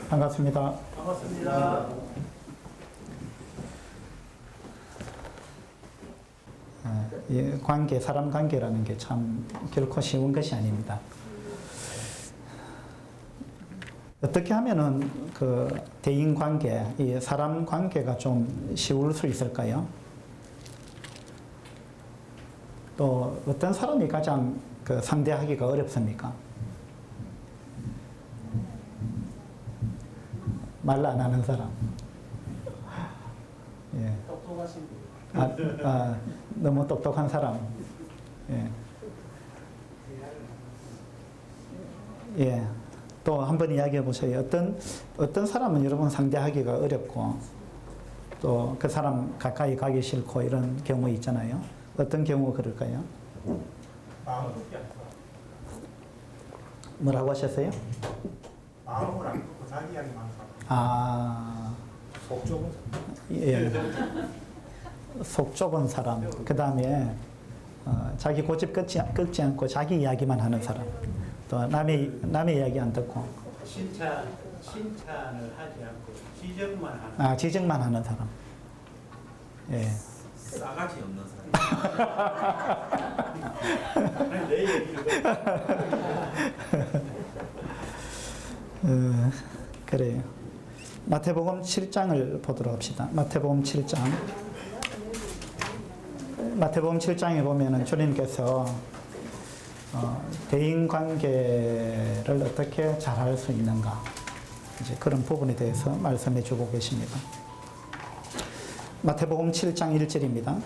반갑습니다. 반갑습니다. 관계, 사람 관계라는 게 참 결코 쉬운 것이 아닙니다. 어떻게 하면은 그 대인 관계, 이 사람 관계가 좀 쉬울 수 있을까요? 또 어떤 사람이 가장 그 상대하기가 어렵습니까? 말 안 하는 사람. 예. 똑똑하신 분. 너무 똑똑한 사람. 예. 예. 또 한번 이야기해 보세요. 어떤 사람은 여러분 상대하기가 어렵고 또 그 사람 가까이 가기 싫고 이런 경우 있잖아요. 어떤 경우 그럴까요? 마음을 굽게 하는 뭐라고 하셨어요? 마음을 안 굽고 자기 이야기만 하는 사람. 속 좁은 예. 속 좁은 사람. 그 다음에 자기 고집 꺾지 않고 자기 이야기만 하는 사람. 또 남의 이야기 안 듣고. 칭찬을 하지 않고 지적만 하는. 지적만 하는 사람. 예. 싸가지 없는 사람. 내 얘기를. 그래요. 마태복음 7장을 보도록 합시다. 마태복음 7장. 마태복음 7장에 보면은 주님께서 대인 관계를 어떻게 잘할 수 있는가, 이제 그런 부분에 대해서 말씀해 주고 계십니다. 마태복음 7장 1절입니다.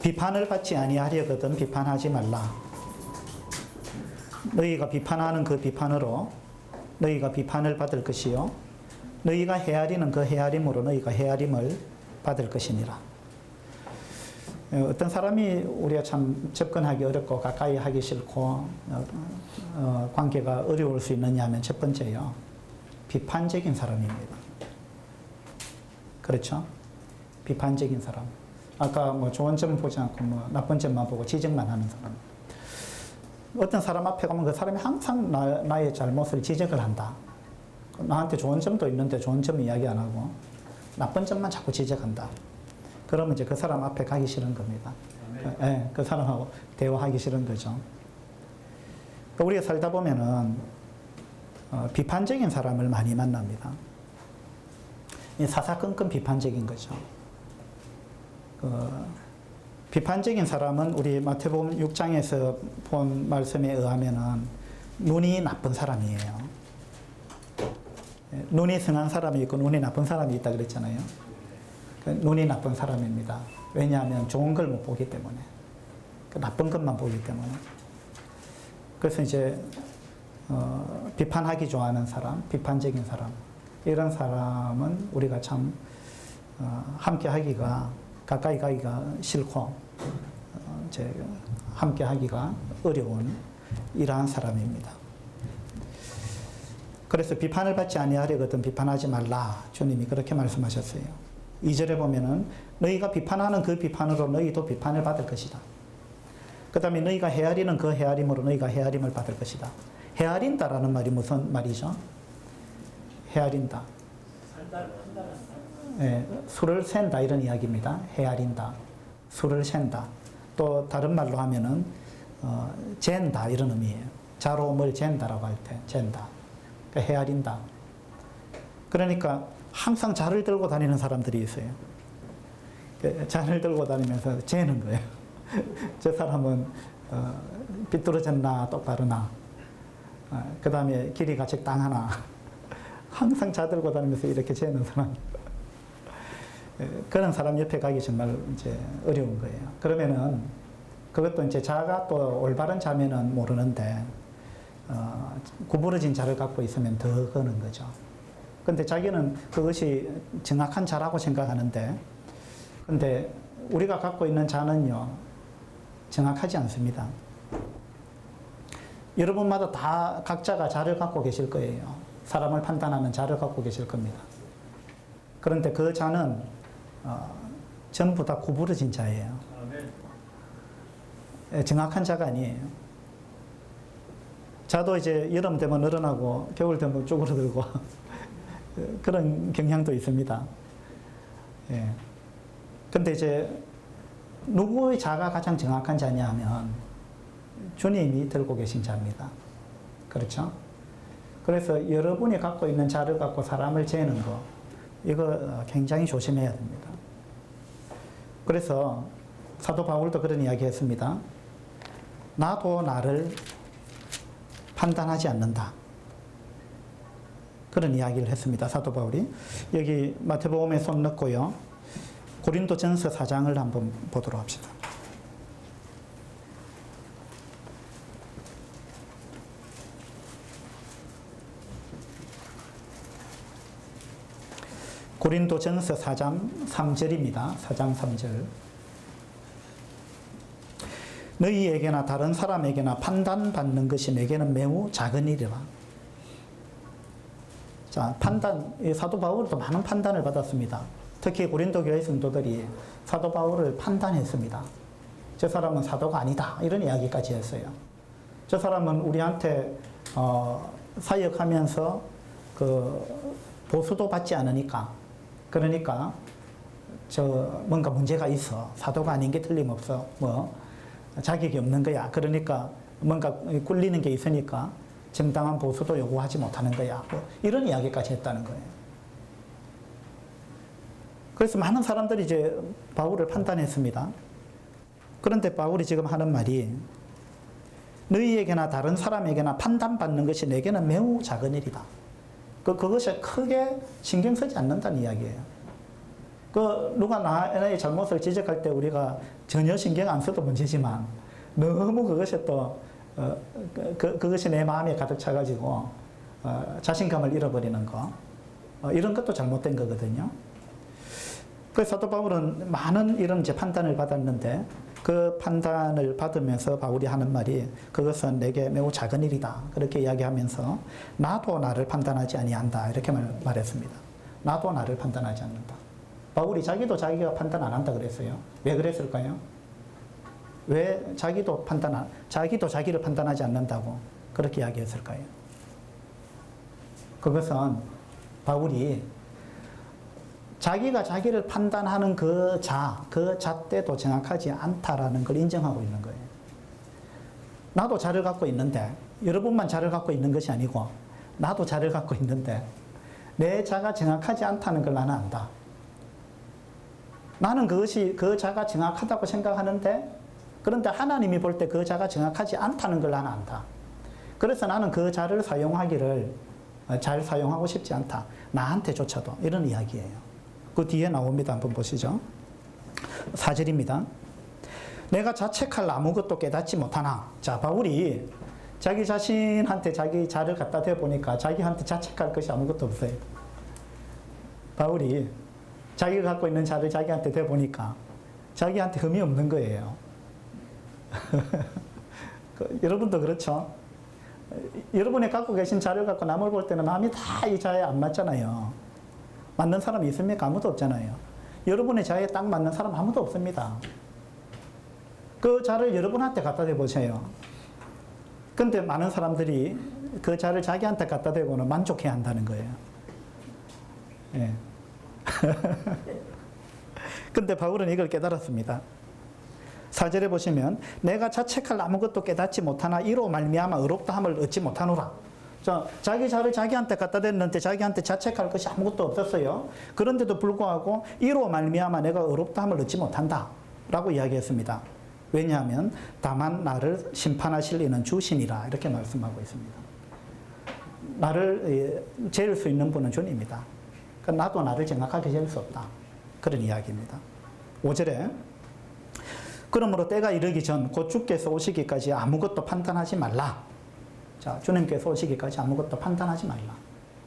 비판을 받지 아니하려거든 비판하지 말라. 너희가 비판하는 그 비판으로 너희가 비판을 받을 것이요 너희가 헤아리는 그 헤아림으로 너희가 헤아림을 받을 것이니라. 어떤 사람이 우리가 참 접근하기 어렵고 가까이 하기 싫고 관계가 어려울 수 있느냐 하면 첫 번째요, 비판적인 사람입니다. 그렇죠? 비판적인 사람. 아까 뭐 좋은 점 보지 않고 뭐 나쁜 점만 보고 지적만 하는 사람. 어떤 사람 앞에 가면 그 사람이 항상 나의 잘못을 지적을 한다. 나한테 좋은 점도 있는데 좋은 점 이야기 안 하고 나쁜 점만 자꾸 지적한다. 그러면 이제 그 사람 앞에 가기 싫은 겁니다. 예, 그 사람하고 대화하기 싫은 거죠. 우리가 살다 보면은 비판적인 사람을 많이 만납니다. 사사건건 비판적인 거죠. 비판적인 사람은 우리 마태복음 6장에서 본 말씀에 의하면은 눈이 나쁜 사람이에요. 눈이 선한 사람이 있고 눈이 나쁜 사람이 있다 그랬잖아요. 눈이 나쁜 사람입니다. 왜냐하면 좋은 걸 못 보기 때문에, 나쁜 것만 보기 때문에. 그래서 이제 비판하기 좋아하는 사람, 비판적인 사람, 이런 사람은 우리가 참 함께 하기가, 가까이 가기가 싫고 이제 함께 하기가 어려운 이러한 사람입니다. 그래서 비판을 받지 아니하려거든 비판하지 말라. 주님이 그렇게 말씀하셨어요. 2절에 보면은 너희가 비판하는 그 비판으로 너희도 비판을 받을 것이다. 그 다음에 너희가 헤아리는 그 헤아림으로 너희가 헤아림을 받을 것이다. 헤아린다라는 말이 무슨 말이죠? 헤아린다. 예, 술을 샌다 이런 이야기입니다. 헤아린다. 술을 샌다. 또 다른 말로 하면은 잰다 이런 의미예요. 자로움을 잰다라고 할 때 잰다. 그러니까 헤아린다. 그러니까 항상 자를 들고 다니는 사람들이 있어요. 자를 들고 다니면서 재는 거예요. 저 사람은 삐뚤어졌나 똑바르나, 그 다음에 길이 가책당하나, 항상 자 들고 다니면서 이렇게 재는 사람. 그런 사람 옆에 가기 정말 이제 어려운 거예요. 그러면은 그것도 이제 자가 또 올바른 자면은 모르는데 구부러진 자를 갖고 있으면 더 그러는 거죠. 근데 자기는 그것이 정확한 자라고 생각하는데, 근데 우리가 갖고 있는 자는요, 정확하지 않습니다. 여러분마다 다 각자가 자를 갖고 계실 거예요. 사람을 판단하는 자를 갖고 계실 겁니다. 그런데 그 자는 전부 다 구부러진 자예요. 정확한 자가 아니에요. 자도 이제 여름 되면 늘어나고 겨울 되면 쪼그러들고 그런 경향도 있습니다. 예. 근데 이제 누구의 자가 가장 정확한 자냐 하면 주님이 들고 계신 자입니다. 그렇죠? 그래서 여러분이 갖고 있는 자를 갖고 사람을 재는 거, 이거 굉장히 조심해야 됩니다. 그래서 사도 바울도 그런 이야기 했습니다. 나도 나를 판단하지 않는다. 그런 이야기를 했습니다. 사도 바울이. 여기 마태복음에 손 넣고요. 고린도전서 4장을 한번 보도록 합시다. 고린도전서 4장 3절입니다. 4장 3절. 너희에게나 다른 사람에게나 판단받는 것이 내게는 매우 작은 일이라. 자, 판단, 사도 바울도 많은 판단을 받았습니다. 특히 고린도 교회 성도들이 사도 바울을 판단했습니다. 저 사람은 사도가 아니다. 이런 이야기까지 했어요. 저 사람은 우리한테 사역하면서 보수도 받지 않으니까, 그러니까 뭔가 문제가 있어. 사도가 아닌 게 틀림없어. 자격이 없는 거야. 그러니까 뭔가 꿀리는 게 있으니까 정당한 보수도 요구하지 못하는 거야. 이런 이야기까지 했다는 거예요. 그래서 많은 사람들이 이제 바울을 판단했습니다. 그런데 바울이 지금 하는 말이 너희에게나 다른 사람에게나 판단받는 것이 내게는 매우 작은 일이다. 그것이 크게 신경 쓰지 않는다는 이야기예요. 누가 나의 잘못을 지적할 때 우리가 전혀 신경 안 써도 문제지만 너무 그것이 또 그것이 내 마음에 가득 차가지고 자신감을 잃어버리는 거, 이런 것도 잘못된 거거든요. 그래서 사도 바울은 많은 이런 이제 판단을 받았는데 그 판단을 받으면서 바울이 하는 말이 그것은 내게 매우 작은 일이다. 그렇게 이야기하면서 나도 나를 판단하지 아니한다. 이렇게 말했습니다. 나도 나를 판단하지 않는다. 바울이 자기도 자기가 판단 안 한다 그랬어요. 왜 그랬을까요? 왜 자기도 자기를 판단하지 않는다고 그렇게 이야기했을까요? 그것은 바울이 자기가 자기를 판단하는 그 잣대도 정확하지 않다라는 걸 인정하고 있는 거예요. 나도 자를 갖고 있는데, 여러분만 자를 갖고 있는 것이 아니고, 나도 자를 갖고 있는데, 내 자가 정확하지 않다는 걸 나는 안다. 나는 그 자가 정확하다고 생각하는데, 그런데 하나님이 볼 때 그 자가 정확하지 않다는 걸 나는 안다. 그래서 나는 그 자를 잘 사용하고 싶지 않다. 나한테조차도. 이런 이야기예요. 그 뒤에 나옵니다. 한번 보시죠. 4절입니다. 내가 자책할 아무것도 깨닫지 못하나. 자, 바울이 자기 자신한테 자기 자를 갖다 대보니까 자기한테 자책할 것이 아무것도 없어요. 바울이 자기가 갖고 있는 자를 자기한테 대보니까 자기한테 흠이 없는 거예요. 여러분도 그렇죠? 여러분이 갖고 계신 자를 갖고 남을 볼 때는 남이 다 이 자에 안 맞잖아요. 맞는 사람이 있습니까? 아무도 없잖아요. 여러분의 자에 딱 맞는 사람 아무도 없습니다. 그 자를 여러분한테 갖다 대보세요. 근데 많은 사람들이 그 자를 자기한테 갖다 대고는 만족해야 한다는 거예요. 예. 근데 바울은 이걸 깨달았습니다. 4절에 보시면 내가 자책할 아무것도 깨닫지 못하나 이로 말미암아 의롭다함을 얻지 못하노라. 자, 자기 자를 자기한테 갖다 댔는데 자기한테 자책할 것이 아무것도 없었어요. 그런데도 불구하고 이로 말미암아 내가 의롭다함을 얻지 못한다 라고 이야기했습니다. 왜냐하면 다만 나를 심판하실 이는 주시니라 이렇게 말씀하고 있습니다. 나를 재일 수 있는 분은 주님이다. 그러니까 나도 나를 정확하게 재일 수 없다. 그런 이야기입니다. 5절에 그러므로 때가 이르기 전 곧 주께서 오시기까지 아무것도 판단하지 말라. 자, 주님께서 오시기까지 아무것도 판단하지 말라.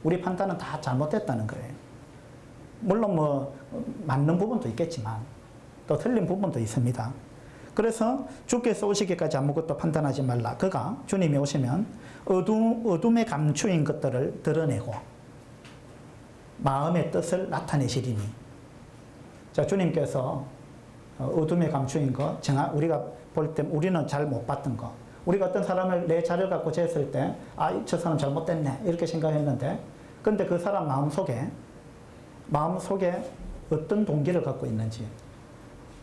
우리 판단은 다 잘못됐다는 거예요. 물론 맞는 부분도 있겠지만 또 틀린 부분도 있습니다. 그래서 주께서 오시기까지 아무것도 판단하지 말라. 그가 주님이 오시면 어둠에 감추인 것들을 드러내고 마음의 뜻을 나타내시리니. 자, 주님께서 어둠에 감추인 것, 우리가 볼 때 우리는 잘 못 봤던 것, 우리가 어떤 사람을 내 자를 갖고 쟀을 때, 아, 저 사람 잘못됐네. 이렇게 생각했는데, 근데 그 사람 마음속에 어떤 동기를 갖고 있는지,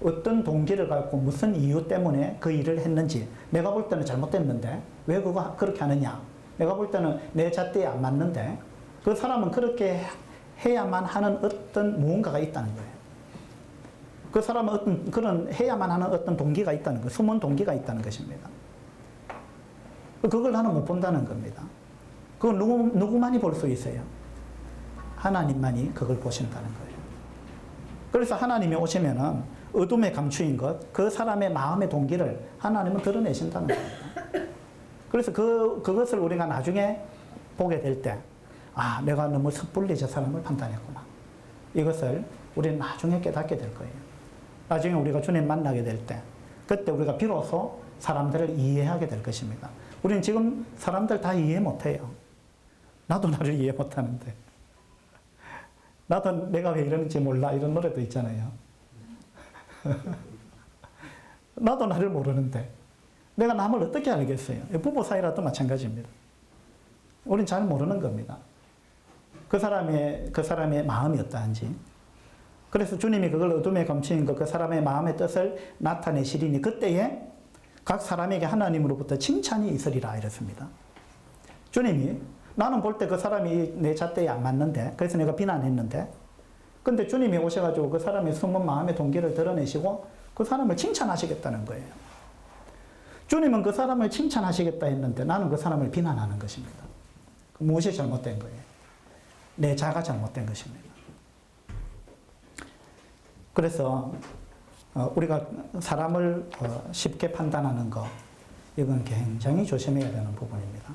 어떤 동기를 갖고 무슨 이유 때문에 그 일을 했는지, 내가 볼 때는 잘못됐는데, 왜 그거 그렇게 하느냐? 내가 볼 때는 내 잣대에 안 맞는데, 그 사람은 그렇게 해야만 하는 어떤 무언가가 있다는 거예요. 그 사람은 어떤 그런 해야만 하는 어떤 동기가 있다는 거예요. 숨은 동기가 있다는 것입니다. 그걸 나는 못 본다는 겁니다. 그걸 누구만이 볼 수 있어요? 하나님만이 그걸 보신다는 거예요. 그래서 하나님이 오시면은 어둠에 감추인 것, 그 사람의 마음의 동기를 하나님은 드러내신다는 겁니다. 그래서 그것을 우리가 나중에 보게 될 때, 아, 내가 너무 섣불리 저 사람을 판단했구나. 이것을 우리는 나중에 깨닫게 될 거예요. 나중에 우리가 주님 만나게 될 때, 그때 우리가 비로소 사람들을 이해하게 될 것입니다. 우리는 지금 사람들 다 이해 못해요. 나도 나를 이해 못하는데. 나도 내가 왜 이러는지 몰라. 이런 노래도 있잖아요. 나도 나를 모르는데 내가 남을 어떻게 알겠어요? 부부 사이라도 마찬가지입니다. 우린 잘 모르는 겁니다. 그 사람의 마음이 어떠한지. 그래서 주님이 그걸 어둠에 감추인 그 사람의 마음의 뜻을 나타내시리니 그때에 각 사람에게 하나님으로부터 칭찬이 있으리라 이랬습니다. 주님이 나는 볼 때 그 사람이 내 잣대에 안 맞는데, 그래서 내가 비난했는데, 근데 주님이 오셔가지고 그 사람의 숨은 마음의 동기를 드러내시고 그 사람을 칭찬하시겠다는 거예요. 주님은 그 사람을 칭찬하시겠다 했는데 나는 그 사람을 비난하는 것입니다. 무엇이 잘못된 거예요? 내 자가 잘못된 것입니다. 그래서 우리가 사람을 쉽게 판단하는 것, 이건 굉장히 조심해야 되는 부분입니다.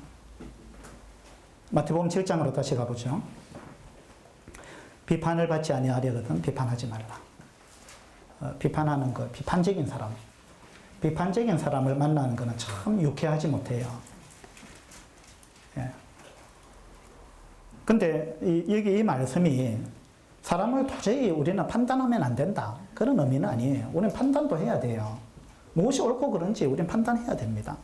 마태복음 7장으로 다시 가보죠. 비판을 받지 아니하려거든 비판하지 말라. 비판하는 것, 비판적인 사람을 만나는 것은 참 유쾌하지 못해요. 예. 근데 여기 이 말씀이 사람을 도저히 우리는 판단하면 안 된다, 그런 의미는 아니에요. 우리는 판단도 해야 돼요. 무엇이 옳고 그른지 우리는 판단해야 됩니다.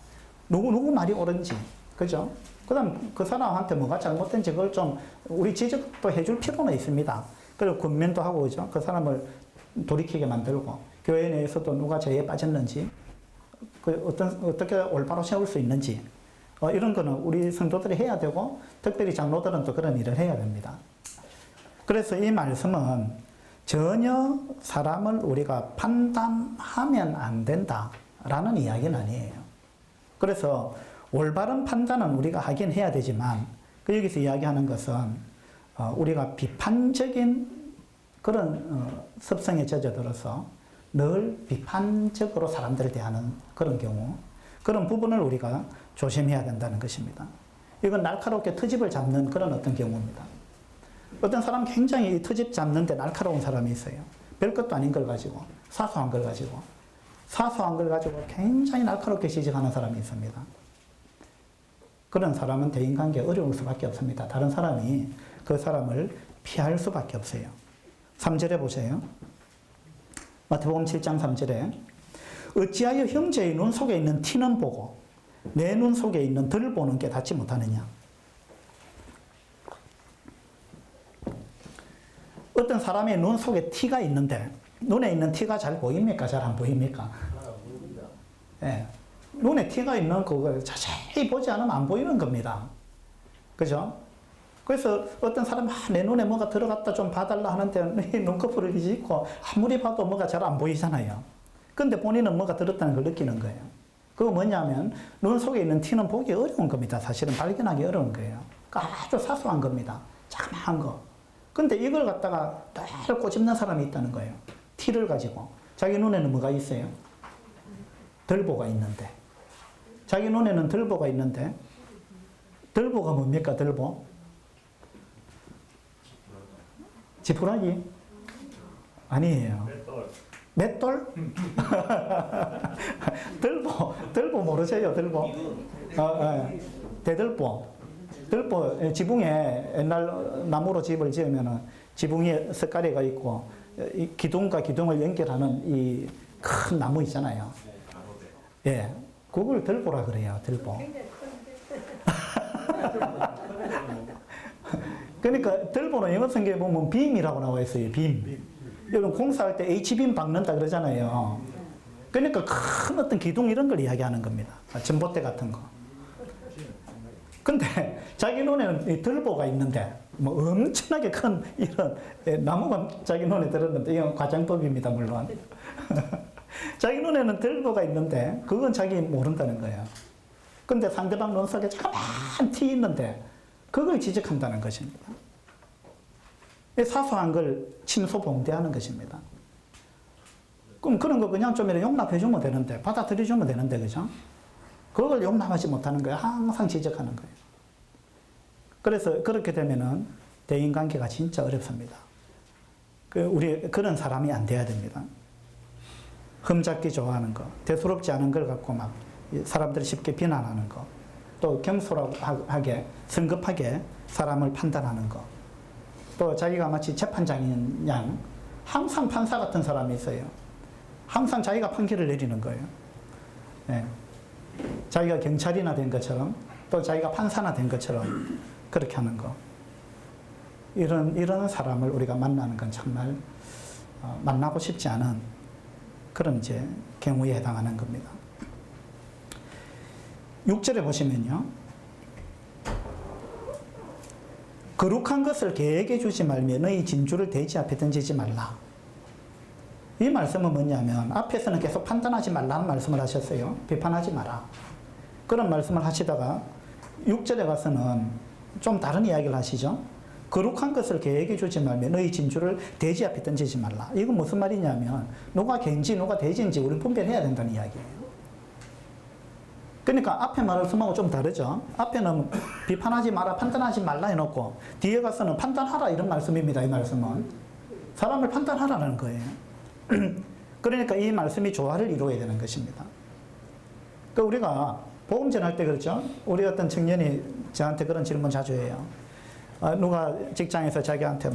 누구 말이 옳은지, 그죠? 그 다음 그 사람한테 뭐가 잘못된지 그걸 좀 우리 지적도 해줄 필요는 있습니다. 그리고 권면도 하고, 그죠? 그 사람을 돌이키게 만들고, 교회 내에서도 누가 죄에 빠졌는지, 어떻게 올바로 세울 수 있는지, 이런 거는 우리 성도들이 해야 되고, 특별히 장로들은 또 그런 일을 해야 됩니다. 그래서 이 말씀은 전혀 사람을 우리가 판단하면 안 된다라는 이야기는 아니에요. 그래서 올바른 판단은 우리가 하긴 해야 되지만, 여기서 이야기하는 것은 우리가 비판적인 그런 습성에 젖어들어서 늘 비판적으로 사람들을 대하는 그런 경우, 그런 부분을 우리가 조심해야 된다는 것입니다. 이건 날카롭게 트집을 잡는 그런 어떤 경우입니다. 어떤 사람 굉장히 트집 잡는데 날카로운 사람이 있어요. 별것도 아닌 걸 가지고, 사소한 걸 가지고 굉장히 날카롭게 지적하는 사람이 있습니다. 그런 사람은 대인관계에 어려울 수밖에 없습니다. 다른 사람이 그 사람을 피할 수밖에 없어요. 3절에 보세요. 마태복음 7장 3절에 어찌하여 형제의 눈 속에 있는 티는 보고 내 눈 속에 있는 덜 보는 게 닿지 못하느냐. 어떤 사람의 눈 속에 티가 있는데 눈에 있는 티가 잘 보입니까? 잘 안 보입니까? 예. 눈에 티가 있는 그걸 자세히 보지 않으면 안 보이는 겁니다. 그죠? 그래서 어떤 사람은 내 눈에 뭐가 들어갔다 좀 봐달라 하는데 눈꺼풀을 뒤집고 아무리 봐도 뭐가 잘 안 보이잖아요. 근데 본인은 뭐가 들었다는 걸 느끼는 거예요. 그거 뭐냐면 눈 속에 있는 티는 보기 어려운 겁니다. 사실은 발견하기 어려운 거예요. 그러니까 아주 사소한 겁니다. 자그마한 거. 근데 이걸 갖다가 늘 꼬집는 사람이 있다는 거예요. 티를 가지고. 자기 눈에는 뭐가 있어요? 들보가 있는데. 자기 눈에는 들보가 있는데, 들보가 뭡니까, 들보? 지푸라기? 아니에요. 맷돌? 들보 모르세요, 들보? 대들보. 들보, 지붕에 옛날 나무로 집을 지으면은 지붕에 석가래가 있고, 이 기둥과 기둥을 연결하는 이 큰 나무 있잖아요. 예. 그걸 들보라 그래요. 들보. 그러니까 들보는 영어 성경에 보면 빔이라고 나와 있어요. 빔. 여러분 공사할 때 H빔 박는다 그러잖아요. 그러니까 큰 어떤 기둥 이런 걸 이야기하는 겁니다. 전봇대 같은 거. 근데 자기 눈에는 이 들보가 있는데 뭐 엄청나게 큰 이런 나무가 자기 눈에 들었는데 이건 과장법입니다. 물론. 자기 눈에는 들보가 있는데 그건 자기 모른다는 거예요. 근데 상대방 눈 속에 조그만 티 있는데 그걸 지적한다는 것입니다. 사소한 걸 침소봉대하는 것입니다. 그럼 그런 거 그냥 좀 이렇게 용납해주면 되는데, 받아들여주면 되는데, 그죠? 그걸 용납하지 못하는 거예요. 항상 지적하는 거예요. 그래서 그렇게 되면은 대인관계가 진짜 어렵습니다. 우리 그런 사람이 안 돼야 됩니다. 흠잡기 좋아하는 거, 대수롭지 않은 걸 갖고 막 사람들이 쉽게 비난하는 거, 또 경솔하게, 성급하게 사람을 판단하는 거, 또 자기가 마치 재판장인 양 항상 판사 같은 사람이 있어요. 항상 자기가 판결을 내리는 거예요. 네. 자기가 경찰이나 된 것처럼 또 자기가 판사나 된 것처럼 그렇게 하는 거. 이런 사람을 우리가 만나는 건 정말 만나고 싶지 않은 그런 이제 경우에 해당하는 겁니다. 6절에 보시면요. 거룩한 것을 계획해 주지 말며 너희 진주를 돼지 앞에 던지지 말라. 이 말씀은 뭐냐면 앞에서는 계속 판단하지 말라는 말씀을 하셨어요. 비판하지 마라. 그런 말씀을 하시다가 6절에 가서는 좀 다른 이야기를 하시죠. 거룩한 것을 계획해 주지 말며 너희 진주를 돼지 앞에 던지지 말라. 이건 무슨 말이냐면 누가 개인지 누가 돼지인지 우리 분별해야 된다는 이야기예요. 그러니까 앞에 말씀하고 좀 다르죠. 앞에는 비판하지 마라, 판단하지 말라 해놓고 뒤에 가서는 판단하라 이런 말씀입니다. 이 말씀은 사람을 판단하라는 거예요. 그러니까 이 말씀이 조화를 이루어야 되는 것입니다. 그러니까 우리가 복음 전할 때 그렇죠. 우리 어떤 청년이 저한테 그런 질문 자주 해요. 누가 직장에서 자기한테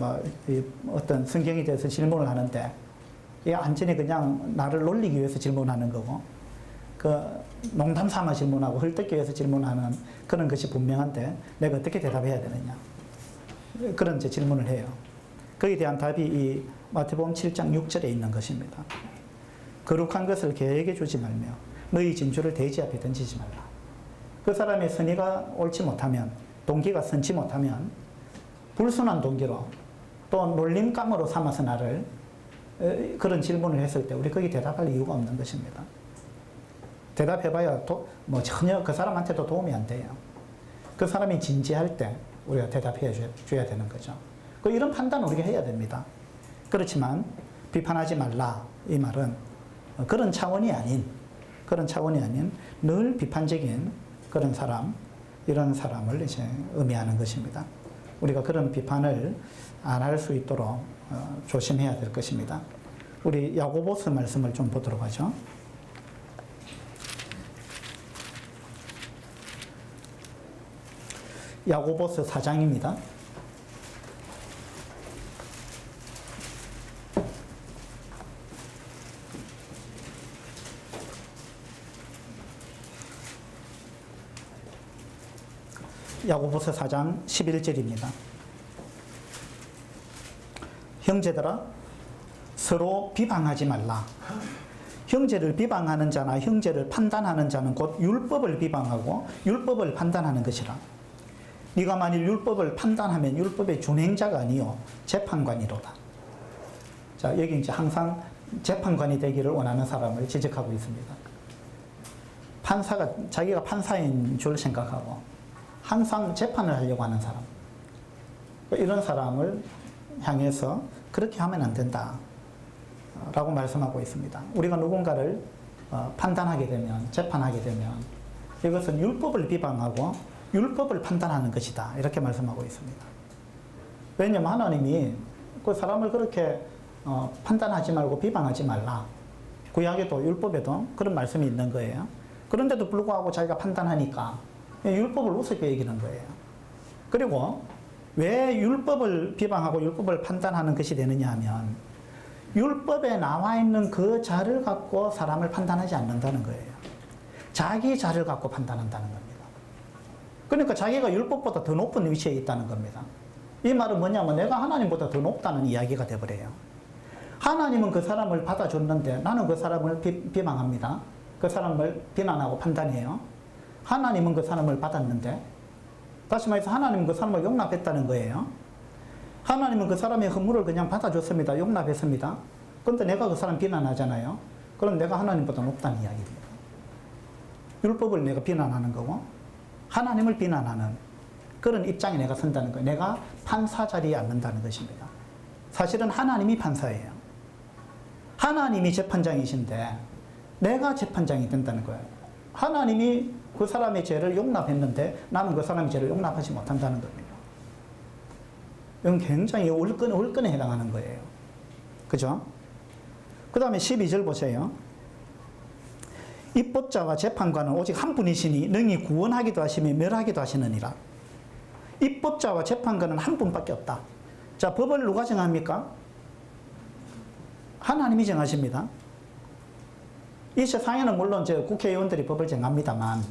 어떤 성경에 대해서 질문을 하는데 이게 완전히 그냥 나를 놀리기 위해서 질문하는 거고 농담 삼아 질문하고 헐뜯기 위해서 질문하는 그런 것이 분명한데 내가 어떻게 대답해야 되느냐. 그런 이제 질문을 해요. 거기에 대한 답이 이 마태복음 7장 6절에 있는 것입니다. 거룩한 것을 계획해 주지 말며 너희 진주를 돼지 앞에 던지지 말라. 그 사람의 선의가 옳지 못하면, 동기가 선치 못하면 불순한 동기로 또 놀림감으로 삼아서 나를 그런 질문을 했을 때 우리 거기 대답할 이유가 없는 것입니다. 대답해봐야 전혀 그 사람한테도 도움이 안 돼요. 그 사람이 진지할 때 우리가 대답해 줘야 되는 거죠. 이런 판단을 우리가 해야 됩니다. 그렇지만 비판하지 말라 이 말은 그런 차원이 아닌 늘 비판적인 그런 사람, 이런 사람을 이제 의미하는 것입니다. 우리가 그런 비판을 안 할 수 있도록 조심해야 될 것입니다. 우리 야고보서 말씀을 좀 보도록 하죠. 야고보서 4장입니다. 야고보서 4장 11절입니다. 형제들아 서로 비방하지 말라. 형제를 비방하는 자나 형제를 판단하는 자는 곧 율법을 비방하고 율법을 판단하는 것이라. 네가 만일 율법을 판단하면 율법의 준행자가 아니요 재판관이로다. 자, 여기 이제 항상 재판관이 되기를 원하는 사람을 지적하고 있습니다. 판사가 자기가 판사인 줄 생각하고 항상 재판을 하려고 하는 사람, 이런 사람을 향해서 그렇게 하면 안 된다 라고 말씀하고 있습니다. 우리가 누군가를 판단하게 되면, 재판하게 되면 이것은 율법을 비방하고 율법을 판단하는 것이다 이렇게 말씀하고 있습니다. 왜냐하면 하나님이 그 사람을 그렇게 판단하지 말고 비방하지 말라, 구약에도 율법에도 그런 말씀이 있는 거예요. 그런데도 불구하고 자기가 판단하니까 율법을 우습게 여기는 거예요. 그리고 왜 율법을 비방하고 율법을 판단하는 것이 되느냐 하면 율법에 나와 있는 그 자를 갖고 사람을 판단하지 않는다는 거예요. 자기 자를 갖고 판단한다는 겁니다. 그러니까 자기가 율법보다 더 높은 위치에 있다는 겁니다. 이 말은 뭐냐면 내가 하나님보다 더 높다는 이야기가 되어버려요. 하나님은 그 사람을 받아줬는데 나는 그 사람을 비방합니다. 그 사람을 비난하고 판단해요. 하나님은 그 사람을 받았는데, 다시 말해서 하나님은 그 사람을 용납했다는 거예요. 하나님은 그 사람의 허물을 그냥 받아줬습니다. 용납했습니다. 그런데 내가 그 사람 비난하잖아요. 그럼 내가 하나님보다 높다는 이야기입니다. 율법을 내가 비난하는 거고 하나님을 비난하는 그런 입장에 내가 선다는 거예요. 내가 판사 자리에 앉는다는 것입니다. 사실은 하나님이 판사예요. 하나님이 재판장이신데 내가 재판장이 된다는 거예요. 하나님이 그 사람의 죄를 용납했는데 나는 그 사람의 죄를 용납하지 못한다는 겁니다. 이건 굉장히 월권에 해당하는 거예요. 그죠? 그 다음에 12절 보세요. 입법자와 재판관은 오직 한 분이시니 능히 구원하기도 하시며 멸하기도 하시느니라. 입법자와 재판관은 한 분밖에 없다. 자, 법을 누가 정합니까? 하나님이 정하십니다. 이 세상에는 물론 국회의원들이 법을 정합니다만,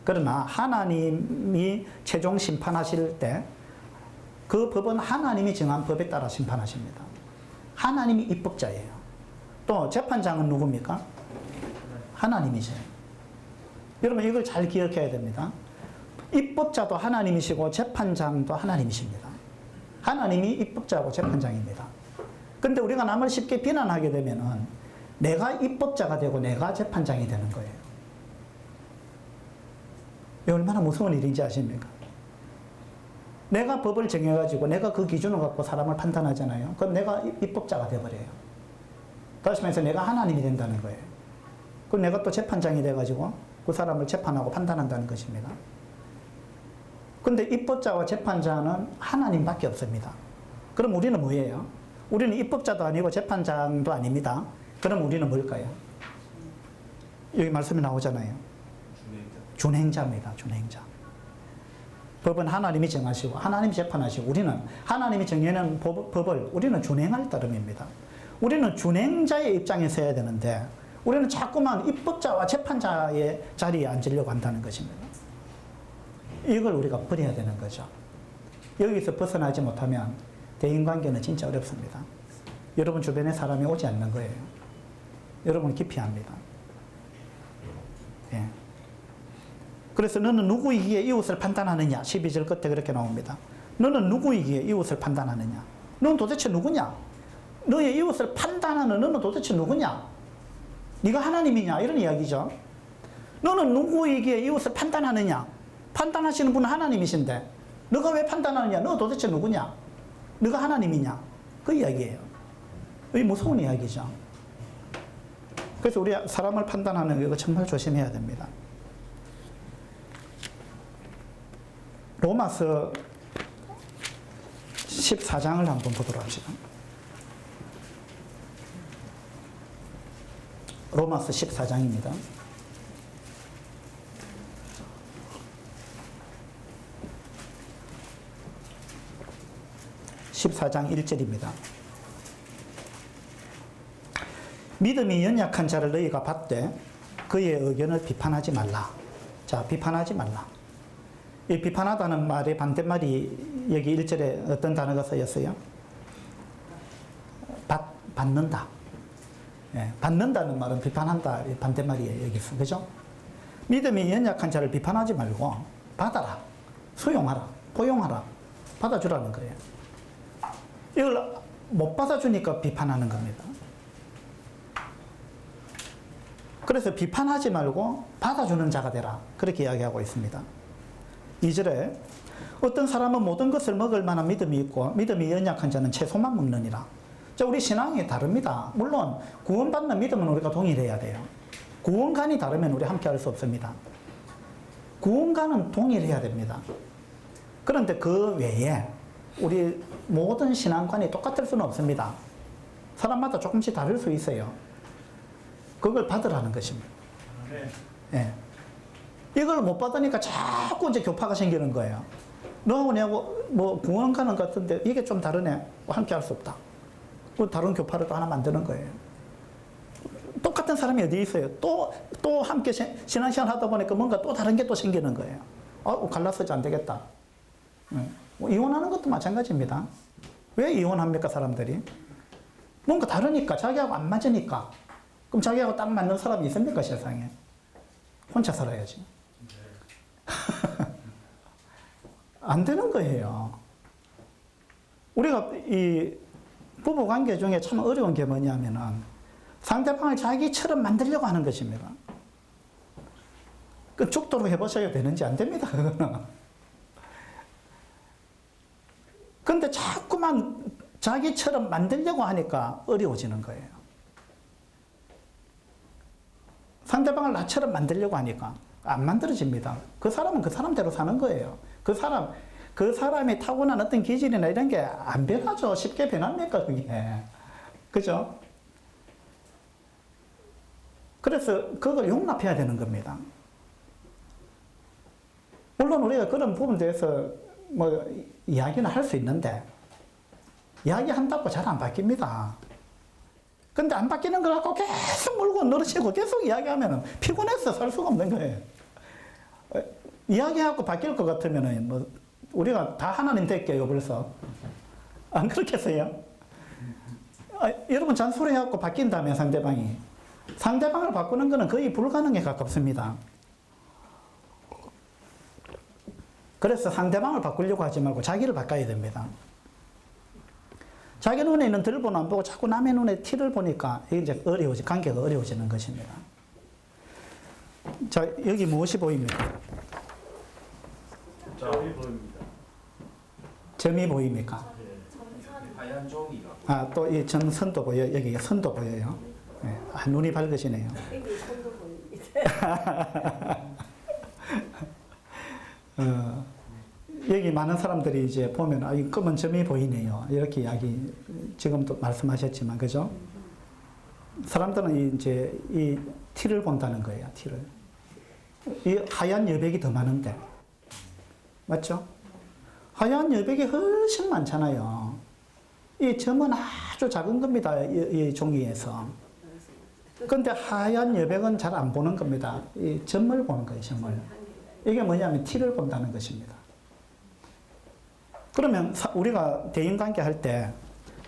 그러나 하나님이 최종 심판하실 때 그 법은 하나님이 정한 법에 따라 심판하십니다. 하나님이 입법자예요. 또 재판장은 누굽니까? 하나님이세요. 여러분 이걸 잘 기억해야 됩니다. 입법자도 하나님이시고 재판장도 하나님이십니다. 하나님이 입법자고 재판장입니다. 그런데 우리가 남을 쉽게 비난하게 되면은 내가 입법자가 되고 내가 재판장이 되는 거예요. 이게 얼마나 무서운 일인지 아십니까? 내가 법을 정해가지고 내가 그 기준을 갖고 사람을 판단하잖아요. 그럼 내가 입법자가 되어버려요. 다시 말해서 내가 하나님이 된다는 거예요. 그럼 내가 또 재판장이 돼가지고 그 사람을 재판하고 판단한다는 것입니다. 근데 입법자와 재판자는 하나님밖에 없습니다. 그럼 우리는 뭐예요? 우리는 입법자도 아니고 재판장도 아닙니다. 그럼 우리는 뭘까요? 여기 말씀이 나오잖아요. 준행자입니다. 준행자. 법은 하나님이 정하시고 하나님이 재판하시고 우리는 하나님이 정해놓은 법을 우리는 준행할 따름입니다. 우리는 준행자의 입장에 서야 되는데 우리는 자꾸만 입법자와 재판자의 자리에 앉으려고 한다는 것입니다. 이걸 우리가 버려야 되는 거죠. 여기서 벗어나지 못하면 대인관계는 진짜 어렵습니다. 여러분 주변에 사람이 오지 않는 거예요. 여러분 기피합니다. 예. 그래서 너는 누구이기에 이웃을 판단하느냐? 12절 끝에 그렇게 나옵니다. 너는 누구이기에 이웃을 판단하느냐? 너는 도대체 누구냐? 너의 이웃을 판단하는 너는 도대체 누구냐? 네가 하나님이냐? 이런 이야기죠. 너는 누구이기에 이웃을 판단하느냐? 판단하시는 분은 하나님이신데 너가 왜 판단하느냐? 너 도대체 누구냐? 너가 하나님이냐? 그 이야기예요. 이 무서운 이야기죠. 그래서 우리 사람을 판단하는 거 정말 조심해야 됩니다. 로마서 14장을 한번 보도록 하죠. 로마서 14장입니다. (14장 1절입니다) 믿음이 연약한 자를 너희가 받되 그의 의견을 비판하지 말라. 자, 비판하지 말라. 이 비판하다는 말의 반대말이 여기 1절에 어떤 단어가 쓰였어요? 받는다. 예, 받는다는 말은 비판한다. 반대말이에요. 여기서. 그죠? 믿음이 연약한 자를 비판하지 말고 받아라. 수용하라. 포용하라. 받아주라는 거예요. 이걸 못 받아주니까 비판하는 겁니다. 그래서 비판하지 말고 받아주는 자가 되라. 그렇게 이야기하고 있습니다. 2절에 어떤 사람은 모든 것을 먹을 만한 믿음이 있고 믿음이 연약한 자는 채소만 먹느니라. 자, 우리 신앙이 다릅니다. 물론 구원받는 믿음은 우리가 동일해야 돼요. 구원관이 다르면 우리 함께 할 수 없습니다. 구원관은 동일해야 됩니다. 그런데 그 외에 우리 모든 신앙관이 똑같을 수는 없습니다. 사람마다 조금씩 다를 수 있어요. 그걸 받으라는 것입니다. 예. 이걸 못 받으니까 자꾸 이제 교파가 생기는 거예요. 너하고 내하고 뭐 구원가는 같은데 이게 좀 다르네. 함께 할 수 없다. 다른 교파를 또 하나 만드는 거예요. 똑같은 사람이 어디 있어요? 또 함께 신앙생활 하다 보니까 뭔가 또 다른 게 또 생기는 거예요. 갈라서지 안 되겠다. 뭐 이혼하는 것도 마찬가지입니다. 왜 이혼합니까, 사람들이? 뭔가 다르니까, 자기하고 안 맞으니까. 그럼 자기하고 딱 맞는 사람이 있습니까, 세상에? 혼자 살아야지. 안 되는 거예요. 우리가 이 부부 관계 중에 참 어려운 게 뭐냐면은 상대방을 자기처럼 만들려고 하는 것입니다. 그 죽도록 해보셔야 되는지 안 됩니다, 그거는. 근데 자꾸만 자기처럼 만들려고 하니까 어려워지는 거예요. 상대방을 나처럼 만들려고 하니까 안 만들어집니다. 그 사람은 그 사람대로 사는 거예요. 그 사람이 타고난 어떤 기질이나 이런 게 안 변하죠. 쉽게 변합니까, 그게. 그죠? 그래서 그걸 용납해야 되는 겁니다. 물론 우리가 그런 부분에 대해서 뭐 이야기는 할 수 있는데, 이야기한다고 잘 안 바뀝니다. 근데 안 바뀌는 걸 갖고 계속 물고 늘어지고 계속 이야기하면 피곤해서 살 수가 없는 거예요. 이야기하고 바뀔 것 같으면 뭐 우리가 다 하나님 될게요, 벌써. 안 그렇겠어요? 여러분 잔소리해갖고 바뀐다면 상대방이. 상대방을 바꾸는 것은 거의 불가능에 가깝습니다. 그래서 상대방을 바꾸려고 하지 말고 자기를 바꿔야 됩니다. 자기 눈에 있는 들보는 안 보고 자꾸 남의 눈에 티를 보니까 이제 관계가 어려워지는 것입니다. 자, 여기 무엇이 보입니까? 점이 보입니다. 점이 보입니까? 하얀 종이가. 아, 또 이 점선도 보여요. 여기 선도 보여요. 네. 아, 눈이 밝으시네요. 여기 손도 보입니다. 여기 많은 사람들이 이제 보면 이 검은 점이 보이네요. 이렇게 이야기 지금도 말씀하셨지만, 그죠? 사람들은 이제 이 티를 본다는 거예요. 티를. 이 하얀 여백이 더 많은데, 맞죠? 하얀 여백이 훨씬 많잖아요. 이 점은 아주 작은 겁니다. 이 종이에서. 근데 하얀 여백은 잘 안 보는 겁니다. 이 점을 보는 거예요. 점을. 이게 뭐냐면 티를 본다는 것입니다. 그러면 우리가 대인관계 할 때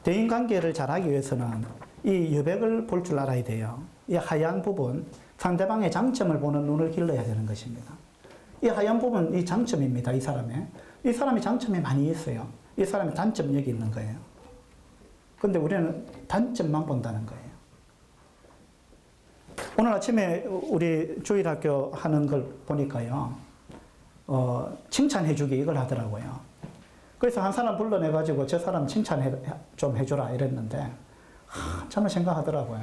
대인관계를 잘하기 위해서는 이 여백을 볼 줄 알아야 돼요. 이 하얀 부분, 상대방의 장점을 보는 눈을 길러야 되는 것입니다. 이 하얀 부분, 이 장점입니다. 이 사람이 장점이 많이 있어요. 이 사람의 단점 여기 있는 거예요. 근데 우리는 단점만 본다는 거예요. 오늘 아침에 우리 주일학교 하는 걸 보니까요, 칭찬해주기 이걸 하더라고요. 그래서 한 사람 불러내가지고 저 사람 칭찬 좀 해줘라 이랬는데, 한참을 생각하더라고요.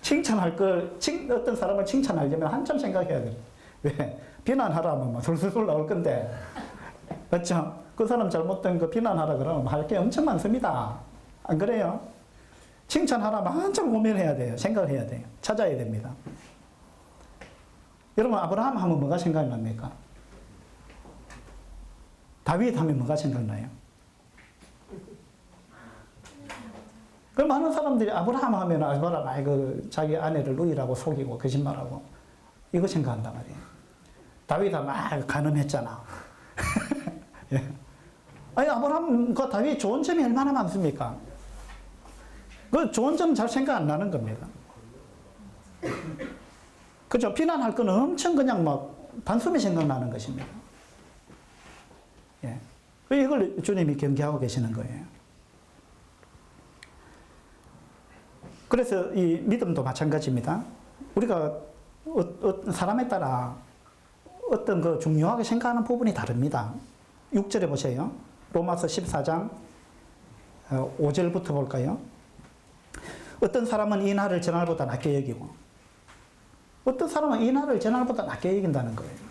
칭찬할 걸, 어떤 사람을 칭찬하려면 한참 생각해야 돼요. 왜? 비난하라면 뭐 술술 나올 건데, 맞죠? 그 사람 잘못된 거 비난하라 그러면 할 게 엄청 많습니다. 안 그래요? 칭찬하라면 한참 고민해야 돼요. 생각을 해야 돼요. 찾아야 됩니다. 여러분, 아브라함 하면 뭐가 생각납니까? 다윗 하면 뭐가 생각나요? 그 많은 사람들이 아브라함 하면 자기 아내를 누이라고 속이고 거짓말하고 이거 생각한단 말이에요. 다윗아 막 간음했잖아. 예. 아니, 아브라함과 다윗 좋은 점이 얼마나 많습니까? 그 좋은 점 잘 생각 안 나는 겁니다. 그죠? 비난할 건 엄청 그냥 막 단숨에 생각나는 것입니다. 예. 이걸 주님이 경계하고 계시는 거예요. 그래서 이 믿음도 마찬가지입니다. 우리가 사람에 따라 어떤 그 중요하게 생각하는 부분이 다릅니다. 6절에 보세요. 로마서 14장 5절부터 볼까요? 어떤 사람은 이 날을 전날보다 낮게 여기고, 어떤 사람은 이 날을 전날보다 낮게 여긴다는 거예요.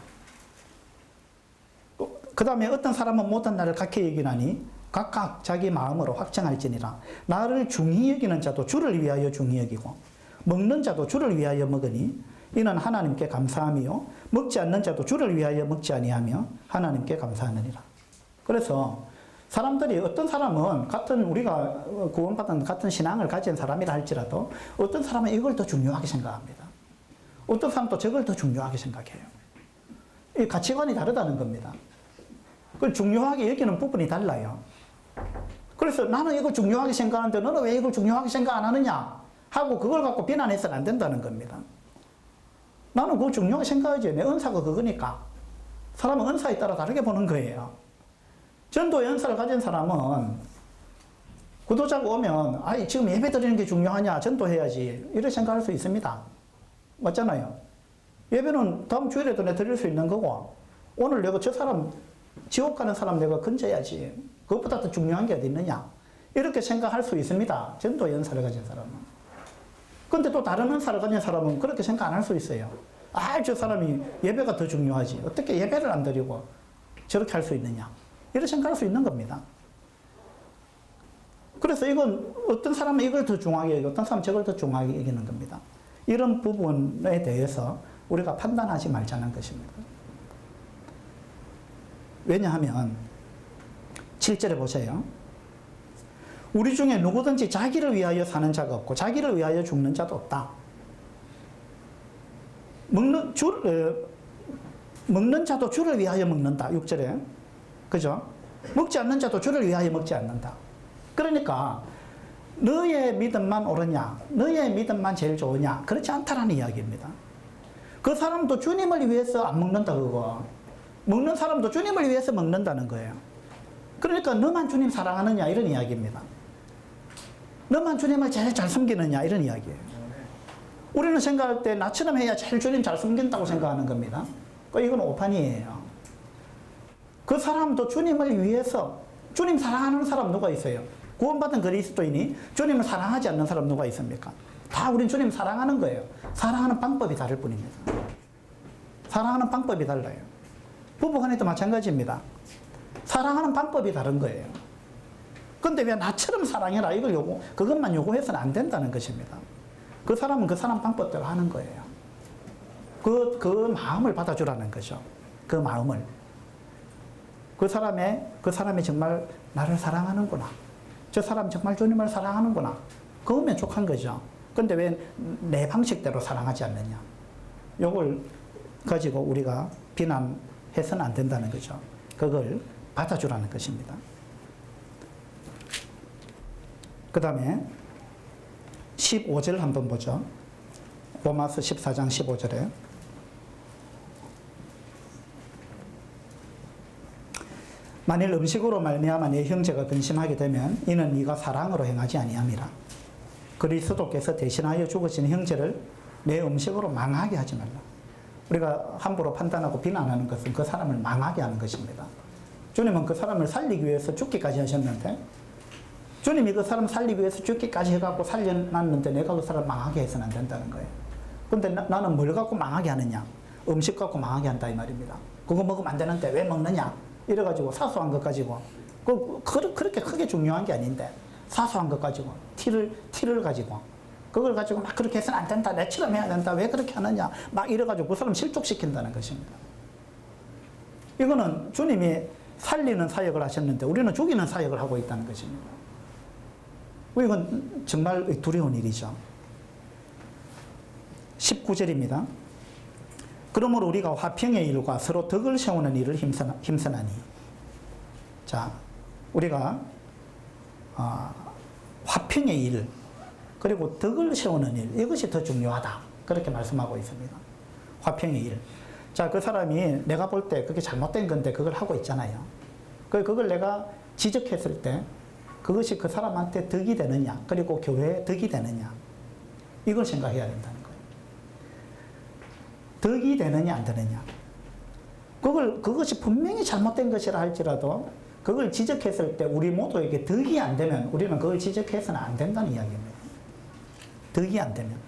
그 다음에 어떤 사람은 모든 날을 각히 여기나니 각각 자기 마음으로 확정할지니라. 나를 중히 여기는 자도 주를 위하여 중히 여기고, 먹는 자도 주를 위하여 먹으니 이는 하나님께 감사함이요, 먹지 않는 자도 주를 위하여 먹지 아니하며 하나님께 감사하느니라. 그래서 사람들이 어떤 사람은 같은 우리가 구원받은 같은 신앙을 가진 사람이라 할지라도 어떤 사람은 이걸 더 중요하게 생각합니다. 어떤 사람도 저걸 더 중요하게 생각해요. 이 가치관이 다르다는 겁니다. 그걸 중요하게 여기는 부분이 달라요. 그래서 나는 이걸 중요하게 생각하는데 너는 왜 이걸 중요하게 생각 안 하느냐 하고 그걸 갖고 비난해서는 안 된다는 겁니다. 나는 그거 중요하게 생각하지. 내 은사가 그거니까. 사람은 은사에 따라 다르게 보는 거예요. 전도의 은사를 가진 사람은 구도자가 오면 아이 지금 예배 드리는 게 중요하냐 전도해야지 이렇게 생각할 수 있습니다. 맞잖아요. 예배는 다음 주일에도 내가 드릴 수 있는 거고 오늘 내가 저 사람 지옥 가는 사람 내가 건져야지 그것보다 더 중요한 게 어디 있느냐 이렇게 생각할 수 있습니다. 전도의 은사를 가진 사람은. 근데 또 다른 은사를 가진 사람은 그렇게 생각 안 할 수 있어요. 아, 저 사람이 예배가 더 중요하지. 어떻게 예배를 안 드리고 저렇게 할 수 있느냐. 이렇게 생각할 수 있는 겁니다. 그래서 이건 어떤 사람은 이걸 더 중요하게 여기고 어떤 사람은 저걸 더 중요하게 여기는 겁니다. 이런 부분에 대해서 우리가 판단하지 말자는 것입니다. 왜냐하면 7절에 보세요. 우리 중에 누구든지 자기를 위하여 사는 자가 없고 자기를 위하여 죽는 자도 없다. 먹는 자도 주를 위하여 먹는다. 6절에. 그죠? 먹지 않는 자도 주를 위하여 먹지 않는다. 그러니까 너의 믿음만 옳으냐, 너의 믿음만 제일 좋으냐, 그렇지 않다라는 이야기입니다. 그 사람도 주님을 위해서 안 먹는다 그거. 먹는 사람도 주님을 위해서 먹는다는 거예요. 그러니까 너만 주님 사랑하느냐 이런 이야기입니다. 너만 주님을 제일 잘 섬기느냐 이런 이야기예요. 우리는 생각할 때 나처럼 해야 제일 주님 잘 섬긴다고 생각하는 겁니다. 이건 오판이에요. 그 사람도 주님을 위해서 주님 사랑하는 사람 누가 있어요? 구원받은 그리스도인이 주님을 사랑하지 않는 사람 누가 있습니까? 다 우린 주님 사랑하는 거예요. 사랑하는 방법이 다를 뿐입니다. 사랑하는 방법이 달라요. 부부간에도 마찬가지입니다. 사랑하는 방법이 다른 거예요. 근데 왜 나처럼 사랑해라 이걸 그것만 요구해서는 안 된다는 것입니다. 그 사람은 그 사람 방법대로 하는 거예요. 그 마음을 받아주라는 거죠. 그 마음을. 그 사람이 정말 나를 사랑하는구나. 저 사람 정말 주님을 사랑하는구나. 그거면 족한 거죠. 근데 왜 내 방식대로 사랑하지 않느냐. 요걸 가지고 우리가 비난해서는 안 된다는 거죠. 그걸 받아주라는 것입니다. 그 다음에 15절 한번 보죠. 로마서 14장 15절에 만일 음식으로 말미암아 내 형제가 근심하게 되면 이는 네가 사랑으로 행하지 아니함이라. 그리스도께서 대신하여 죽으신 형제를 내 음식으로 망하게 하지 말라. 우리가 함부로 판단하고 비난하는 것은 그 사람을 망하게 하는 것입니다. 주님은 그 사람을 살리기 위해서 죽기까지 하셨는데 주님이 그 사람 살리기 위해서 죽기까지 해갖고 살려놨는데 내가 그 사람 망하게 해서는 안 된다는 거예요. 근데 나는 뭘 갖고 망하게 하느냐? 음식 갖고 망하게 한다 이 말입니다. 그거 먹으면 안 되는데 왜 먹느냐? 이래가지고 사소한 것 가지고 그렇게 크게 중요한 게 아닌데 사소한 것 가지고 티를 가지고 그걸 가지고 막 그렇게 해서는 안 된다. 내처럼 해야 된다. 왜 그렇게 하느냐? 막 이래가지고 그 사람 실족시킨다는 것입니다. 이거는 주님이 살리는 사역을 하셨는데 우리는 죽이는 사역을 하고 있다는 것입니다. 이건 정말 두려운 일이죠. 19절입니다. 그러므로 우리가 화평의 일과 서로 덕을 세우는 일을 힘쓰나니. 자, 우리가 화평의 일 그리고 덕을 세우는 일 이것이 더 중요하다. 그렇게 말씀하고 있습니다. 화평의 일. 자, 그 사람이 내가 볼 때 그게 잘못된 건데 그걸 하고 있잖아요. 그걸 내가 지적했을 때 그것이 그 사람한테 덕이 되느냐 그리고 교회에 덕이 되느냐 이걸 생각해야 된다는 거예요. 덕이 되느냐 안 되느냐 그것이 분명히 잘못된 것이라 할지라도 그걸 지적했을 때 우리 모두에게 덕이 안 되면 우리는 그걸 지적해서는 안 된다는 이야기입니다. 덕이 안 되면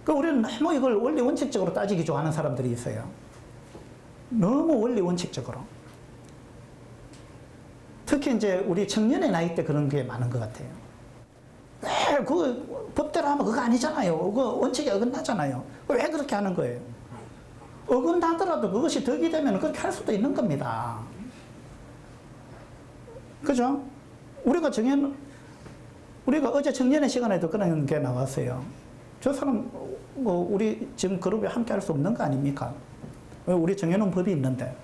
우리는 너무 이걸 원리 원칙적으로 따지기 좋아하는 사람들이 있어요. 너무 원리 원칙적으로. 특히 이제 우리 청년의 나이 때 그런 게 많은 것 같아요. 그 법대로 하면 그거 아니잖아요. 그거 원칙에 어긋나잖아요. 왜 그렇게 하는 거예요? 어긋나더라도 그것이 덕이 되면 그렇게 할 수도 있는 겁니다. 그죠? 우리가 어제 청년의 시간에도 그런 게 나왔어요. 저 사람, 우리 지금 그룹에 함께 할 수 없는 거 아닙니까? 우리 정해놓은 법이 있는데.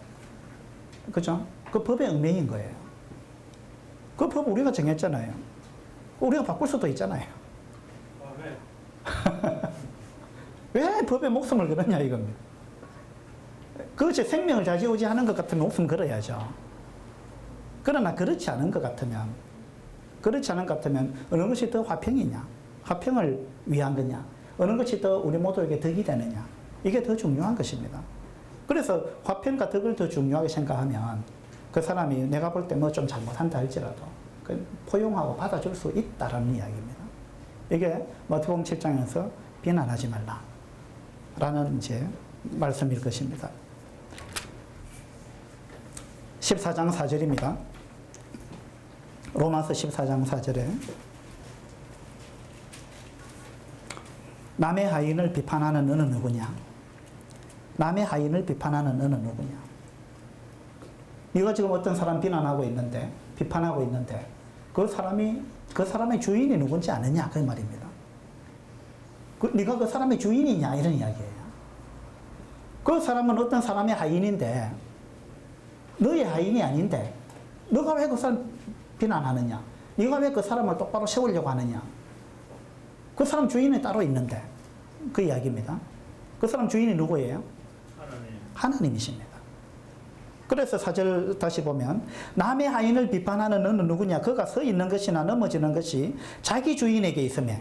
그죠? 그 법의 얽매인 거예요. 그 법 우리가 정했잖아요. 우리가 바꿀 수도 있잖아요. 왜 법에 목숨을 걸었냐 이겁니다. 그것이 생명을 좌지우지하는 것 같으면 목숨 걸어야죠. 그러나 그렇지 않은 것 같으면 어느 것이 더 화평이냐, 화평을 위한 거냐, 어느 것이 더 우리 모두에게 덕이 되느냐, 이게 더 중요한 것입니다. 그래서 화평과 덕을 더 중요하게 생각하면 그 사람이 내가 볼 때 뭐 좀 잘못한다 할지라도 포용하고 받아줄 수 있다라는 이야기입니다. 이게 마태복음 7장에서 비난하지 말라 라는 이제 말씀일 것입니다. 14장 4절입니다. 로마서 14장 4절에 남의 하인을 비판하는 너는 누구냐? 남의 하인을 비판하는 너는 누구냐? 네가 지금 어떤 사람 비난하고 있는데, 비판하고 있는데 그 사람의 주인이 누군지 아느냐? 그 말입니다. 네가 그 사람의 주인이냐? 이런 이야기예요. 그 사람은 어떤 사람의 하인인데 너의 하인이 아닌데 너가 왜 그 사람 비난하느냐? 네가 왜 그 사람을 똑바로 세우려고 하느냐? 그 사람 주인이 따로 있는데 그 이야기입니다. 그 사람 주인이 누구예요? 하나님이십니다. 그래서 4절 다시 보면 남의 하인을 비판하는 너는 누구냐? 그가 서 있는 것이나 넘어지는 것이 자기 주인에게 있으며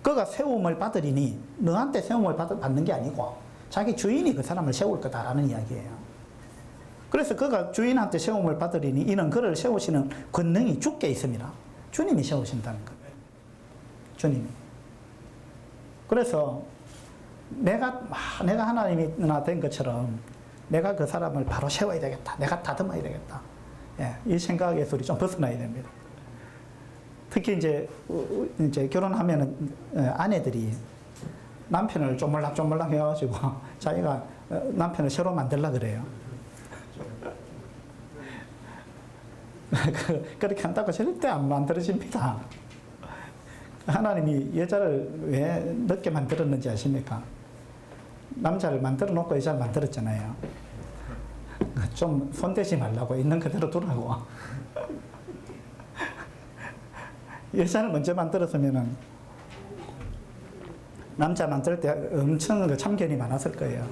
그가 세움을 받으리니 너한테 세움을 받는 게 아니고 자기 주인이 그 사람을 세울 거다라는 이야기예요. 그래서 그가 주인한테 세움을 받으리니 이는 그를 세우시는 권능이 주께 있습니다. 주님이 세우신다는 거예요. 주님이. 그래서 내가 하나님이 된 것처럼 내가 그 사람을 바로 세워야 되겠다. 내가 다듬어야 되겠다. 예, 이 생각에서 우리 좀 벗어나야 됩니다. 특히 이제 결혼하면은 아내들이 남편을 쪼물락쪼물락 해가지고 자기가 남편을 새로 만들려고 그래요. 그렇게 한다고 절대 안 만들어집니다. 하나님이 여자를 왜 늦게 만들었는지 아십니까? 남자를 만들어 놓고 여자를 만들었잖아요. 좀 손대지 말라고, 있는 그대로 두라고. 여자를 먼저 만들었으면은 남자 만들 때 엄청 참견이 많았을 거예요.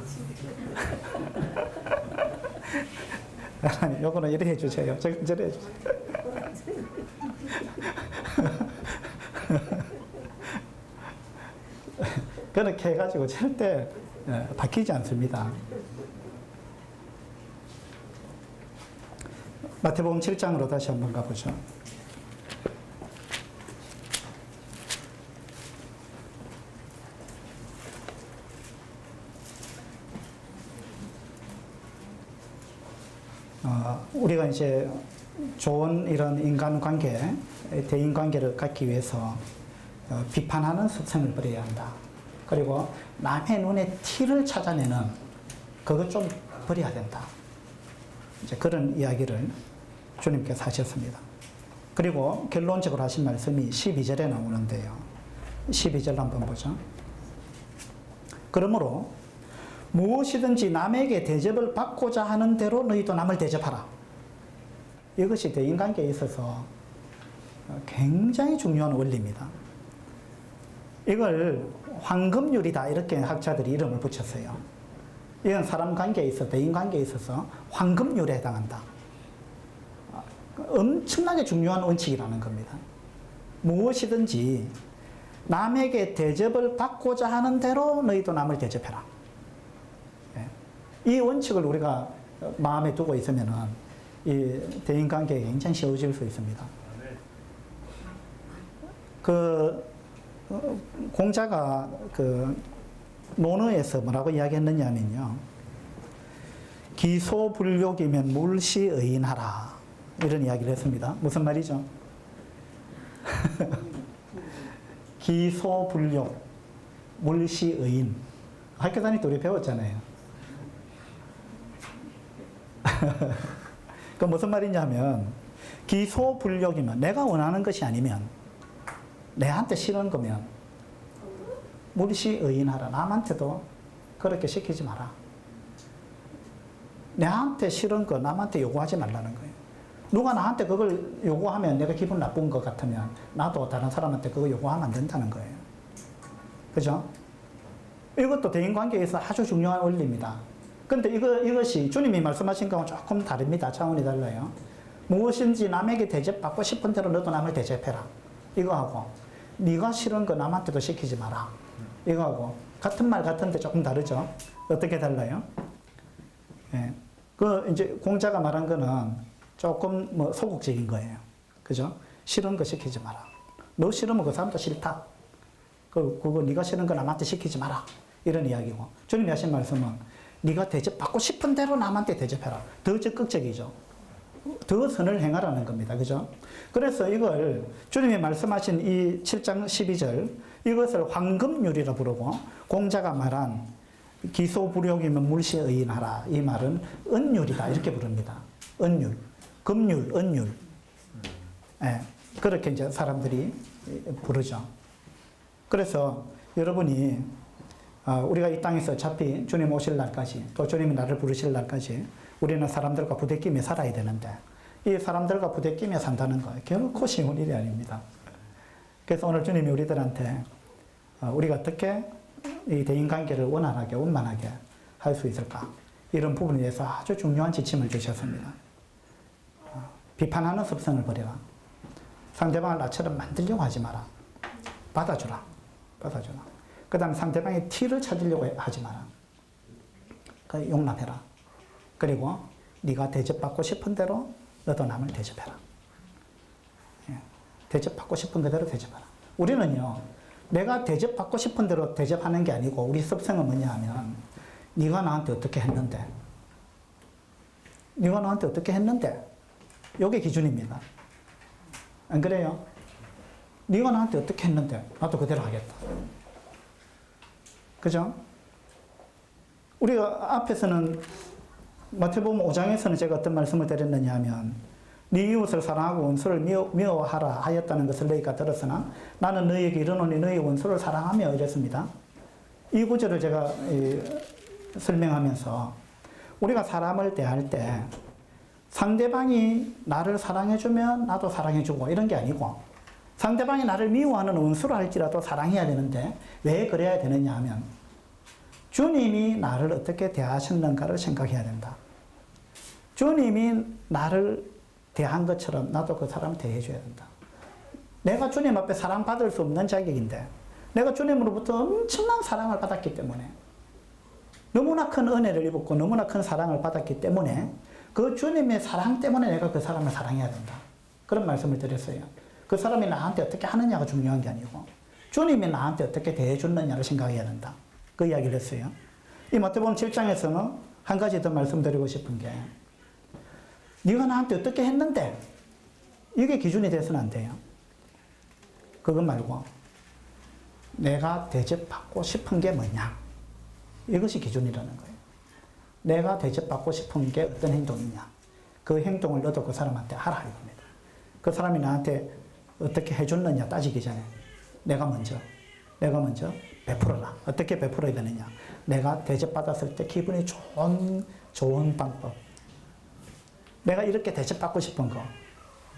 하나님, 요거는 이래 해주세요. 저래 해주세요. 그렇게 해가지고 절대 바뀌지 않습니다. 마태복음 7장으로 다시 한번 가보죠. 우리가 이제 좋은 이런 인간관계, 대인관계를 갖기 위해서 비판하는 습성을 버려야 한다. 그리고 남의 눈에 티를 찾아내는 그것 좀 버려야 된다. 이제 그런 이야기를 주님께서 하셨습니다. 그리고 결론적으로 하신 말씀이 12절에 나오는데요. 12절 한번 보죠. 그러므로 무엇이든지 남에게 대접을 받고자 하는 대로 너희도 남을 대접하라. 이것이 대인관계에 있어서 굉장히 중요한 원리입니다. 이걸 황금률이다 이렇게 학자들이 이름을 붙였어요. 이건 사람 관계에 있어서, 대인관계에 있어서 황금률에 해당한다. 엄청나게 중요한 원칙이라는 겁니다. 무엇이든지 남에게 대접을 받고자 하는 대로 너희도 남을 대접해라. 이 원칙을 우리가 마음에 두고 있으면은 이 대인관계가 굉장히 쉬워질 수 있습니다. 공자가 논어에서 뭐라고 이야기했느냐면요. 기소불욕이면 물시의인하라. 이런 이야기를 했습니다. 무슨 말이죠? 기소불욕, 물시의인. 학교 다닐 때 우리 배웠잖아요. 그 무슨 말이냐면 기소불욕이면 내가 원하는 것이 아니면 내한테 싫은 거면 물시의인하라. 남한테도 그렇게 시키지 마라. 내한테 싫은 거 남한테 요구하지 말라는 거예요. 누가 나한테 그걸 요구하면 내가 기분 나쁜 것 같으면 나도 다른 사람한테 그거 요구하면 안 된다는 거예요. 그죠? 이것도 대인관계에서 아주 중요한 원리입니다. 근데 이것이 주님이 말씀하신 거하고 조금 다릅니다. 차원이 달라요. 무엇인지 남에게 대접받고 싶은 대로 너도 남을 대접해라. 이거하고 네가 싫은 거 남한테도 시키지 마라. 이거하고 같은 말 같은데 조금 다르죠? 어떻게 달라요? 예. 그 이제 공자가 말한 거는 조금 뭐 소극적인 거예요. 그죠? 싫은 거 시키지 마라. 너 싫으면 그 사람도 싫다. 그거 네가 싫은 거 남한테 시키지 마라. 이런 이야기고. 주님이 하신 말씀은 네가 대접받고 싶은 대로 남한테 대접해라. 더 적극적이죠. 더 선을 행하라는 겁니다. 그죠? 그래서 이걸 주님이 말씀하신 이 7장 12절 이것을 황금률이라 부르고 공자가 말한 기소불욕이면 물시의인하라. 이 말은 은율이다. 이렇게 부릅니다. 은율. 금율, 은율. 예, 그렇게 이제 사람들이 부르죠. 그래서 여러분이 우리가 이 땅에서 어차피 주님 오실 날까지 또 주님이 나를 부르실 날까지 우리는 사람들과 부대끼며 살아야 되는데 이 사람들과 부대끼며 산다는 거 결코 쉬운 일이 아닙니다. 그래서 오늘 주님이 우리들한테 우리가 어떻게 이 대인관계를 원활하게 원만하게 할 수 있을까 이런 부분에 대해서 아주 중요한 지침을 주셨습니다. 비판하는 습성을 버려라. 상대방을 나처럼 만들려고 하지 마라. 받아주라. 받아주라. 그 다음에 상대방의 티를 찾으려고 하지 마라. 용납해라. 그리고 네가 대접받고 싶은 대로 너도 남을 대접해라. 대접받고 싶은 그대로 대접하라. 우리는요, 내가 대접받고 싶은 대로 대접하는 게 아니고 우리 습성은 뭐냐 하면 네가 나한테 어떻게 했는데 네가 나한테 어떻게 했는데 이게 기준입니다. 안 그래요? 네가 나한테 어떻게 했는데 나도 그대로 하겠다. 그죠? 우리가 앞에서는 마태복음 5장에서는 제가 어떤 말씀을 드렸느냐 하면 네 이웃을 사랑하고 원수를 미워하라 하였다는 것을 너희가 들었으나 나는 너희에게 이르노니 너희 원수를 사랑하며 이랬습니다. 이 구절을 제가 설명하면서 우리가 사람을 대할 때 상대방이 나를 사랑해주면 나도 사랑해주고 이런 게 아니고 상대방이 나를 미워하는 원수로 할지라도 사랑해야 되는데 왜 그래야 되느냐 하면 주님이 나를 어떻게 대하셨는가를 생각해야 된다. 주님이 나를 대한 것처럼 나도 그 사람을 대해줘야 된다. 내가 주님 앞에 사랑받을 수 없는 자격인데 내가 주님으로부터 엄청난 사랑을 받았기 때문에 너무나 큰 은혜를 입었고 너무나 큰 사랑을 받았기 때문에 그 주님의 사랑 때문에 내가 그 사람을 사랑해야 된다. 그런 말씀을 드렸어요. 그 사람이 나한테 어떻게 하느냐가 중요한 게 아니고 주님이 나한테 어떻게 대해줬느냐를 생각해야 된다. 그 이야기를 했어요. 이 마태복음 7장에서는 한 가지 더 말씀드리고 싶은 게 네가 나한테 어떻게 했는데 이게 기준이 돼서는 안 돼요. 그것 말고 내가 대접받고 싶은 게 뭐냐 이것이 기준이라는 거예요. 내가 대접받고 싶은 게 어떤 행동이냐 그 행동을 너도 그 사람한테 하라 이겁니다. 그 사람이 나한테 어떻게 해줬느냐 따지기 전에 내가 먼저 베풀어라. 어떻게 베풀어야 되느냐 내가 대접받았을 때 기분이 좋은 방법 내가 이렇게 대접받고 싶은 거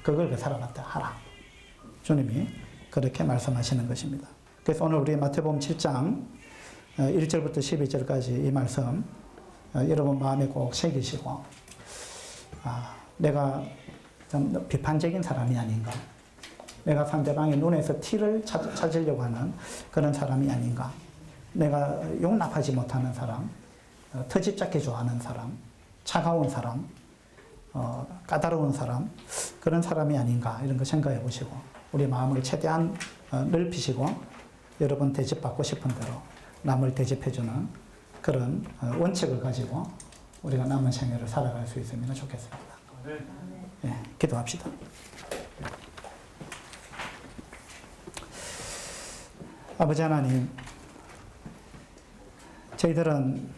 그걸 그 사람한테 하라. 주님이 그렇게 말씀하시는 것입니다. 그래서 오늘 우리 마태복음 7장 1절부터 12절까지 이 말씀 여러분 마음에 꼭 새기시고 내가 좀 비판적인 사람이 아닌가 내가 상대방의 눈에서 티를 찾으려고 하는 그런 사람이 아닌가 내가 용납하지 못하는 사람 터집 잡기 좋아하는 사람 차가운 사람 까다로운 사람 그런 사람이 아닌가 이런 거 생각해 보시고 우리 마음을 최대한 넓히시고 여러분 대접받고 싶은 대로 남을 대접해주는 그런 원칙을 가지고 우리가 남은 생애를 살아갈 수 있으면 좋겠습니다. 네, 기도합시다. 아버지 하나님, 저희들은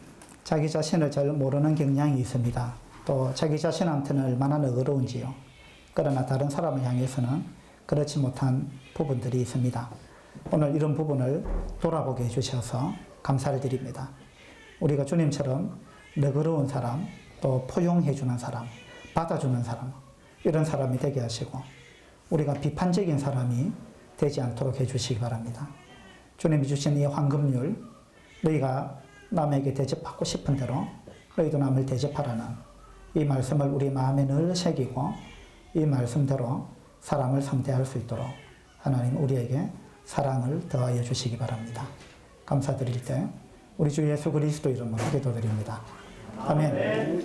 자기 자신을 잘 모르는 경향이 있습니다. 또 자기 자신한테는 얼마나 너그러운지요. 그러나 다른 사람을 향해서는 그렇지 못한 부분들이 있습니다. 오늘 이런 부분을 돌아보게 해주셔서 감사를 드립니다. 우리가 주님처럼 너그러운 사람, 또 포용해주는 사람, 받아주는 사람, 이런 사람이 되게 하시고 우리가 비판적인 사람이 되지 않도록 해주시기 바랍니다. 주님이 주신 이 황금률, 너희가 남에게 대접받고 싶은 대로 너희도 남을 대접하라는 이 말씀을 우리 마음에 늘 새기고 이 말씀대로 사람을 상대할 수 있도록 하나님 우리에게 사랑을 더하여 주시기 바랍니다. 감사드릴 때 우리 주 예수 그리스도 이름으로 기도드립니다. 아멘.